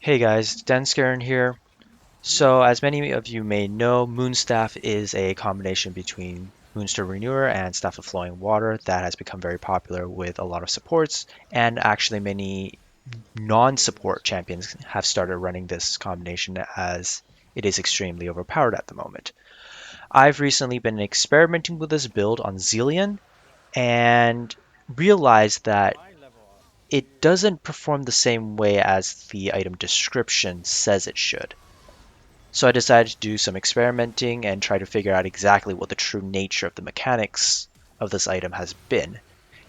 Hey guys, Denskaren here. So, as many of you may know, Moonstaff is a combination between Moonstone Renewer and Staff of Flowing Water that has become very popular with a lot of supports, and actually many non-support champions have started running this combination as it is extremely overpowered at the moment. I've recently been experimenting with this build on Zilean and realized that it doesn't perform the same way as the item description says it should. So I decided to do some experimenting and try to figure out exactly what the true nature of the mechanics of this item has been.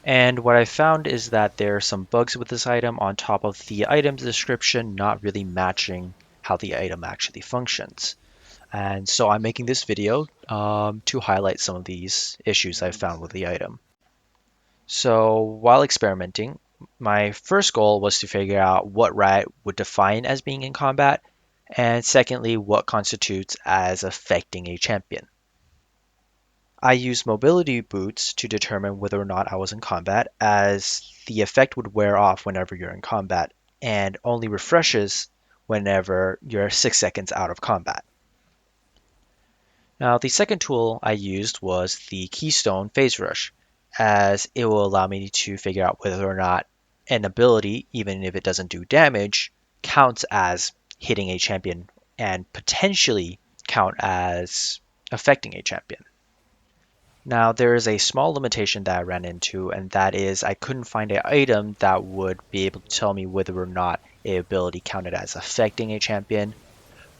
And what I found is that there are some bugs with this item on top of the item's description not really matching how the item actually functions. And so I'm making this video to highlight some of these issues I found with the item. So while experimenting, my first goal was to figure out what Riot would define as being in combat, and secondly, what constitutes as affecting a champion. I used mobility boots to determine whether or not I was in combat, as the effect would wear off whenever you're in combat, and only refreshes whenever you're 6 seconds out of combat. Now, the second tool I used was the Keystone Phase Rush, as it will allow me to figure out whether or not an ability, even if it doesn't do damage, counts as hitting a champion and potentially count as affecting a champion. Now, there is a small limitation that I ran into, and that is I couldn't find an item that would be able to tell me whether or not a ability counted as affecting a champion,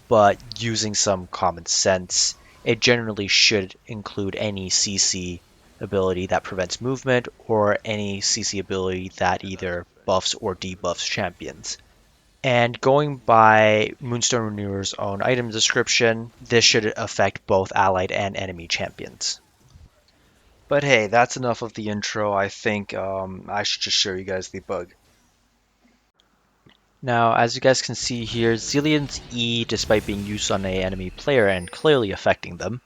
but using some common sense, it generally should include any CC ability that prevents movement or any CC ability that either buffs or debuffs champions. And going by Moonstone Renewer's own item description, this should affect both allied and enemy champions. But hey, that's enough of the intro. I think I should just show you guys the bug. Now, as you guys can see here, Zilean's E, despite being used on an enemy player and clearly affecting them,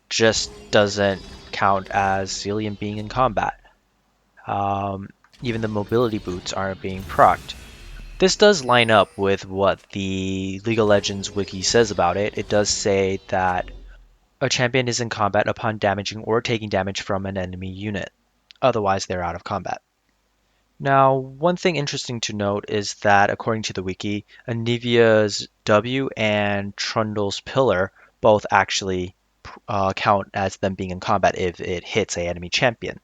just doesn't count as Zilean being in combat. Even the mobility boots aren't being procced. This does line up with what the League of Legends wiki says about it. It does say that a champion is in combat upon damaging or taking damage from an enemy unit. Otherwise, they're out of combat. Now, one thing interesting to note is that according to the wiki, Anivia's W and Trundle's Pillar both actually count as them being in combat if it hits an enemy champion.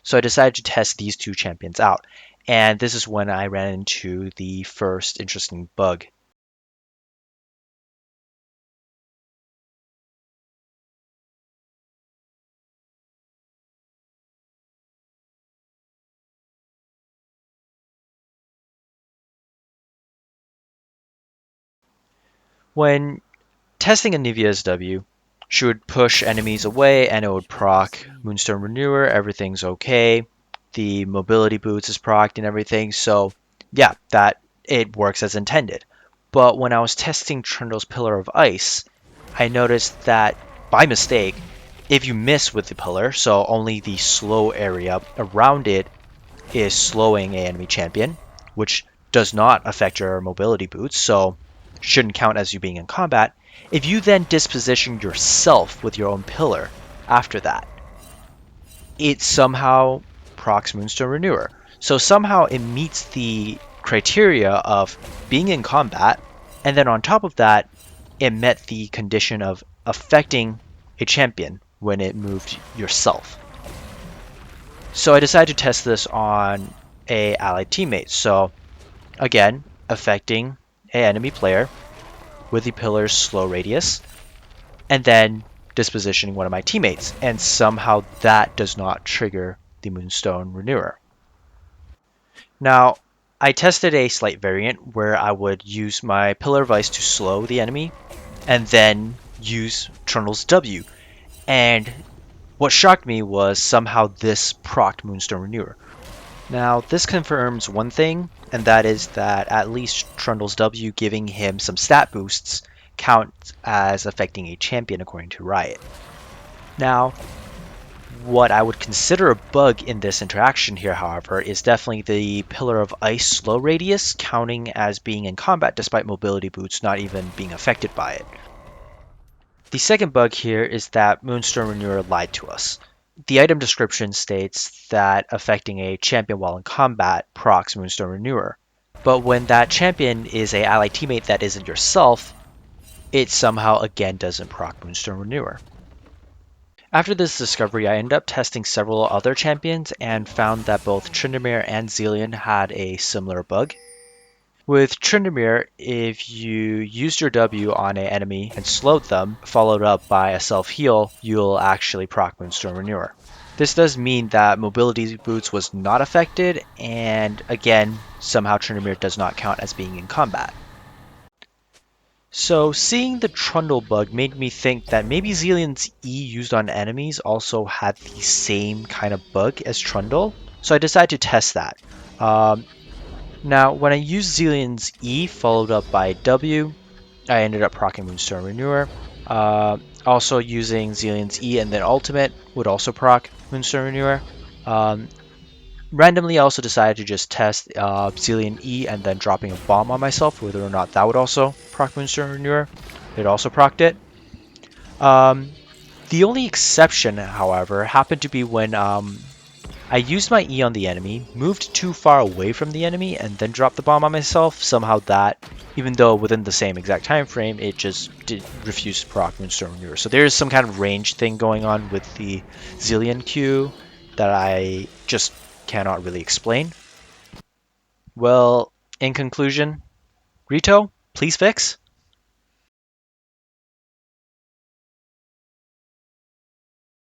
So I decided to test these two champions out, and this is when I ran into the first interesting bug. When testing Anivia's W, she would push enemies away and it would proc Moonstone Renewer, everything's okay. The mobility boots is procced and everything, so yeah, that it works as intended. But when I was testing Trundle's Pillar of Ice, I noticed that by mistake, if you miss with the pillar, so only the slow area around it is slowing an enemy champion, which does not affect your mobility boots, so shouldn't count as you being in combat. If you then disposition yourself with your own pillar after that, it somehow procs Moonstone Renewer. So somehow it meets the criteria of being in combat, and then on top of that, it met the condition of affecting a champion when it moved yourself. So I decided to test this on a allied teammate. So again, affecting an enemy player with the pillar's slow radius, and then dispositioning one of my teammates, and somehow that does not trigger the Moonstone Renewer. Now, I tested a slight variant where I would use my Pillar of Ice to slow the enemy, and then use Trundle's W. And what shocked me was somehow this procced Moonstone Renewer. Now, this confirms one thing, and that is that at least Trundle's W giving him some stat boosts counts as affecting a champion according to Riot. Now, What I would consider a bug in this interaction here, however, is definitely the Pillar of Ice slow radius counting as being in combat despite mobility boots not even being affected by it. The second bug here is that Moonstone Renewer lied to us. The item description states that affecting a champion while in combat procs Moonstone Renewer. But when that champion is a ally teammate that isn't yourself, it somehow again doesn't proc Moonstone Renewer. After this discovery, I ended up testing several other champions and found that both Tryndamere and Zilean had a similar bug. With Tryndamere, if you used your W on an enemy and slowed them, followed up by a self-heal, you'll actually proc Moonstone Renewer. This does mean that mobility boots was not affected, and again, somehow Tryndamere does not count as being in combat. So seeing the Trundle bug made me think that maybe Zilean's E used on enemies also had the same kind of bug as Trundle, so I decided to test that. Now, when I used Zilean's E followed up by W, I ended up proccing Moonstone Renewer. Also using Zilean's E and then Ultimate would also proc Moonstone Renewer. Randomly, I also decided to just test Zilean E and then dropping a bomb on myself, whether or not that would also proc Moonstone Renewer. It also procced it. The only exception, however, happened to be when I used my E on the enemy, moved too far away from the enemy, and then dropped the bomb on myself. Somehow that, even though within the same exact time frame, it just refused to proc Moonstone Renewer. So there is some kind of range thing going on with the Zilean Q that I just cannot really explain. Well, in conclusion, Rito, please fix.